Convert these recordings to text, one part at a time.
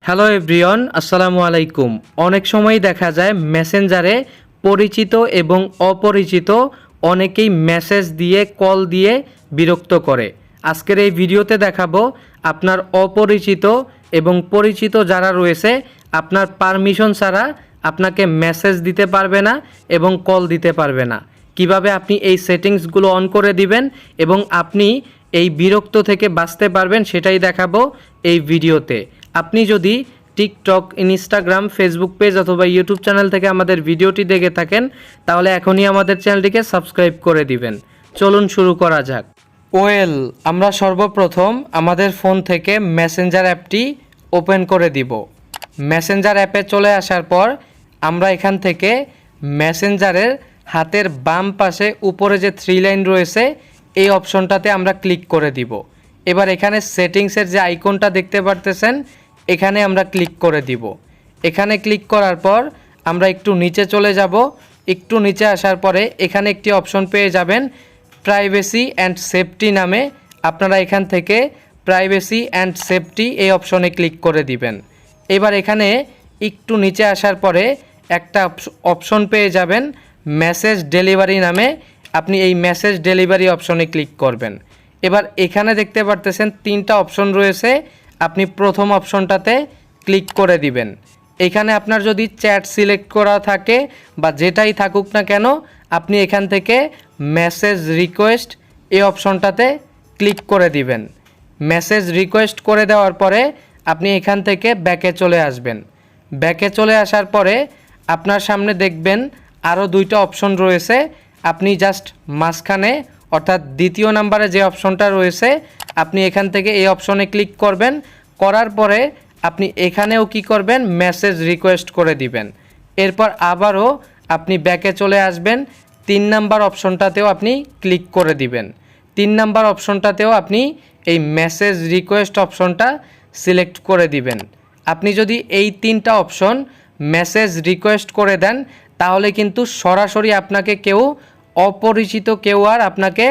Hello everyone, আসসালামু আলাইকুম। অনেক সময় দেখা যায় মেসেঞ্জারে পরিচিত এবং অপরিচিত অনেকেই মেসেজ দিয়ে কল দিয়ে বিরক্ত করে। আজকের এই ভিডিওতে দেখাবো আপনার অপরিচিত এবং পরিচিত যারা রয়েছে আপনার পারমিশন ছাড়া আপনাকে মেসেজ দিতে পারবে না এবং কল দিতে পারবে না। কিভাবে আপনি এই সেটিংসগুলো অন করে দিবেন এবং আপনি এই বিরক্ত থেকে বাঁচতে পারবেন সেটাই দেখাবো এই ভিডিওতে। আপনি যদি টিকটক, ইনস্টাগ্রাম, ফেসবুক পেজ অথবা ইউটিউব চ্যানেল থেকে আমাদের ভিডিওটি দেখে থাকেন তাহলে এখনই আমাদের চ্যানেলটিকে সাবস্ক্রাইব করে দিবেন। চলুন শুরু করা যাক। আমরা সর্বপ্রথম আমাদের ফোন থেকে মেসেঞ্জার অ্যাপটি ওপেন করে দিব। মেসেঞ্জার অ্যাপে চলে আসার পর আমরা এখান থেকে মেসেঞ্জারের হাতের বাম পাশে উপরে যে 3 লাইন রয়েছে এই অপশনটাতে আমরা ক্লিক করে দিব। এবার এখানে সেটিংসের যে আইকনটা দেখতে পারতেছেন এখানে আমরা ক্লিক করে দিব। এখানে ক্লিক করার পর আমরা একটু নিচে চলে যাব। একটু নিচে আসার পরে এখানে একটি অপশন পেয়ে যাবেন প্রাইভেসি অ্যান্ড সেফটি নামে। আপনারা এখান থেকে প্রাইভেসি অ্যান্ড সেফটি এই অপশনে ক্লিক করে দিবেন। এবার এখানে একটু নিচে আসার পরে একটা অপশন পেয়ে যাবেন মেসেজ ডেলিভারি নামে। আপনি এই মেসেজ ডেলিভারি অপশনে ক্লিক করবেন। এবার এখানে দেখতে পারতেছেন 3টা অপশন রয়েছে। আপনি প্রথম অপশনটাতে ক্লিক করে দিবেন। এখানে আপনার যদি চ্যাট সিলেক্ট করা থাকে বা যেটাই থাকুক না কেন আপনি এখান থেকে মেসেজ রিকোয়েস্ট এই অপশনটাতে ক্লিক করে দিবেন। মেসেজ রিকোয়েস্ট করে দেওয়ার পরে আপনি এখান থেকে ব্যাকে চলে আসবেন। ব্যাকে চলে আসার পরে আপনার সামনে দেখবেন আরও 2টা অপশন রয়েছে। আপনি জাস্ট মাঝখানে অর্থাৎ দ্বিতীয় নাম্বারে যে অপশনটা রয়েছে আপনি এখান থেকে এই অপশনে ক্লিক করবেন। করার পরে আপনি এখানেও কি করবেন মেসেজ রিকোয়েস্ট করে দিবেন। এরপর আবারও আপনি ব্যাকে চলে আসবেন। 3 নাম্বার অপশনটাতেও আপনি ক্লিক করে দিবেন। 3 নাম্বার অপশনটাতেও আপনি এই মেসেজ রিকোয়েস্ট অপশনটা সিলেক্ট করে দিবেন। আপনি যদি এই 3টা অপশন মেসেজ রিকোয়েস্ট করে দেন তাহলে কিন্তু সরাসরি আপনাকে কেউ অপরিচিত কেউ আর আপনাকে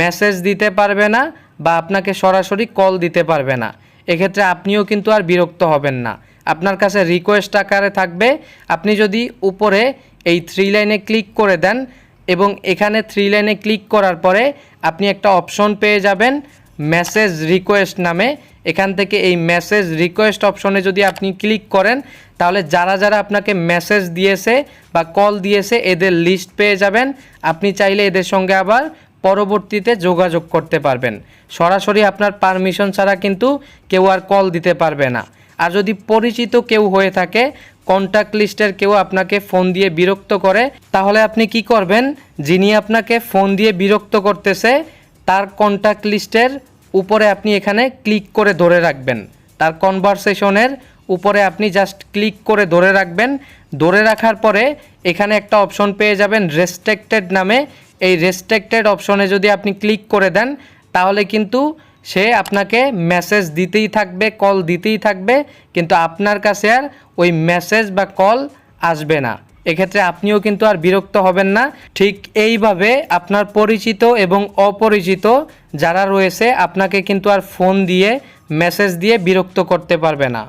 মেসেজ দিতে পারবে না বা আপনাকে সরাসরি কল দিতে পারবে না। এক্ষেত্রে আপনিও কিন্তু আর বিরক্ত হবেন না, আপনার কাছে রিকোয়েস্ট আকারে থাকবে। আপনি যদি উপরে এই 3 লাইনে ক্লিক করে দেন এবং এখানে 3 লাইনে ক্লিক করার পরে আপনি একটা অপশন পেয়ে যাবেন মেসেজ রিকোয়েস্ট নামে। এখান থেকে এই মেসেজ রিকোয়েস্ট অপশনে যদি আপনি ক্লিক করেন তাহলে যারা যারা আপনাকে মেসেজ দিয়েছে বা কল দিয়েছে এদের লিস্ট পেয়ে যাবেন। আপনি চাইলে এদের সঙ্গে আবার পরবর্তীতে যোগাযোগ করতে পারবেন। সরাসরি আপনার পারমিশন ছাড়া কিন্তু কেউ আর কল দিতে পারবে না। আর যদি পরিচিত কেউ হয়ে থাকে, কন্ট্যাক্ট লিস্টের কেউ আপনাকে ফোন দিয়ে বিরক্ত করে, তাহলে আপনি কি করবেন, যিনি আপনাকে ফোন দিয়ে বিরক্ত করতেছে তার কন্ট্যাক্ট লিস্টের উপরে আপনি এখানে ক্লিক করে ধরে রাখবেন। তার কনভারসেশনের উপরে আপনি জাস্ট ক্লিক করে ধরে রাখবেন। ধরে রাখার পরে এখানে একটা অপশন পেয়ে যাবেন রেস্ট্রিক্টেড নামে। এই রেস্ট্রিক্টেড অপশনে যদি আপনি ক্লিক করে দেন তাহলে কিন্তু সে আপনাকে মেসেজ দিতেই থাকবে, কল দিতেই থাকবে, কিন্তু আপনার কাছে আর ওই মেসেজ বা কল আসবে না। এক্ষেত্রে আপনিও কিন্তু আর বিরক্ত হবেন না। ঠিক এইভাবে আপনার পরিচিত এবং অপরিচিত যারা রয়েছে আপনাকে কিন্তু আর ফোন দিয়ে মেসেজ দিয়ে বিরক্ত করতে পারবে না।